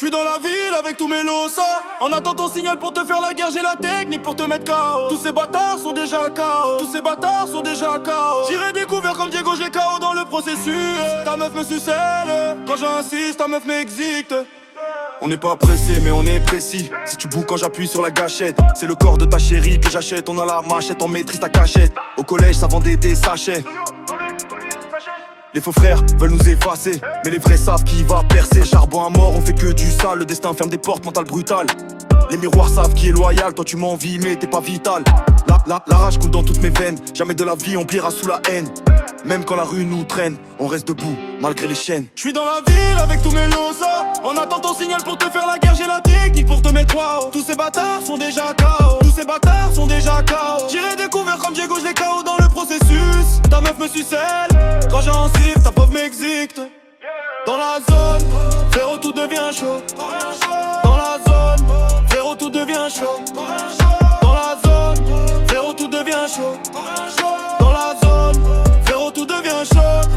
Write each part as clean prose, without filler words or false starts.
J'suis dans la ville avec tous mes losa. En attendant ton signal pour te faire la guerre, j'ai la technique pour te mettre KO. Tous ces bâtards sont déjà KO. Tous ces bâtards sont déjà KO. J'irai découvert comme Diego, j'ai KO dans le processus. Ta meuf me sucelle. Quand j'insiste, ta meuf m'exicte. On n'est pas pressé mais on est précis. Si tu bouges quand j'appuie sur la gâchette, c'est le corps de ta chérie que j'achète. On a la machette, on maîtrise ta cachette. Au collège ça vendait des sachets. Les faux frères veulent nous effacer, mais les vrais savent qui va percer. Charbon à mort, on fait que du sale. Le destin ferme des portes, mental brutal. Les miroirs savent qui est loyal. Toi tu m'envies mais t'es pas vital. La rage coule dans toutes mes veines. Jamais de la vie on pliera sous la haine. Même quand la rue nous traîne, on reste debout malgré les chaînes. J'suis dans la ville avec tous mes losa. On attend ton signal pour te faire la guerre, j'ai la technique pour te mettre KO. Tous ces bâtards sont déjà KO. Tous ces bâtards sont déjà KO. J'irai découvert comme Diego, je les KO dans le processus. Ta meuf me sucelle. Quand j'insiste, ta pauvre m'exicte. Dans la zone, frérot tout devient chaud. Dans la zone, frérot tout devient chaud. Dans la zone, frérot tout devient chaud. Dans la zone, frérot tout devient chaud.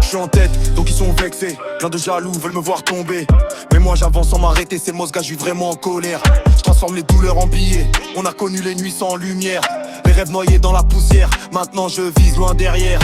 Je suis en tête, donc ils sont vexés. Plein de jaloux veulent me voir tomber. Mais moi j'avance sans m'arrêter, c'est Mosga, je suis vraiment en colère. Je transforme les douleurs en billets. On a connu les nuits sans lumière. Les rêves noyés dans la poussière. Maintenant je vise loin derrière.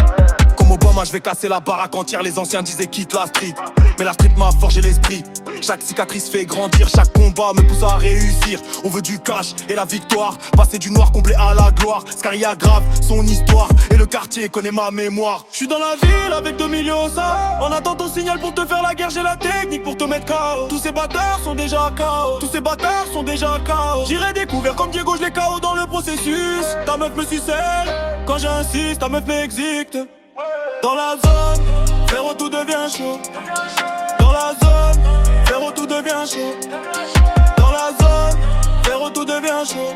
Comme Obama, je vais casser la baraque entière. Les anciens disaient quitte la street, mais la street m'a forgé l'esprit. Chaque cicatrice fait grandir, chaque combat me pousse à réussir. On veut du cash et la victoire, passer du noir complet à la gloire. Scaria grave son histoire et le quartier connaît ma mémoire. Je suis dans la ville avec 2 millions ça. On attend ton signal pour te faire la guerre, j'ai la technique pour te mettre KO. Tous ces bâtards sont déjà KO. Tous ces bâtards sont déjà KO. J'irai découvert comme Diego, je les KO dans le processus. Ta meuf me sucelle. Quand j'insiste, ta meuf m'exicte. Dans la zone, frérot tout devient chaud. Dans la zone, frérot tout devient chaud. Dans la zone, frérot tout devient chaud.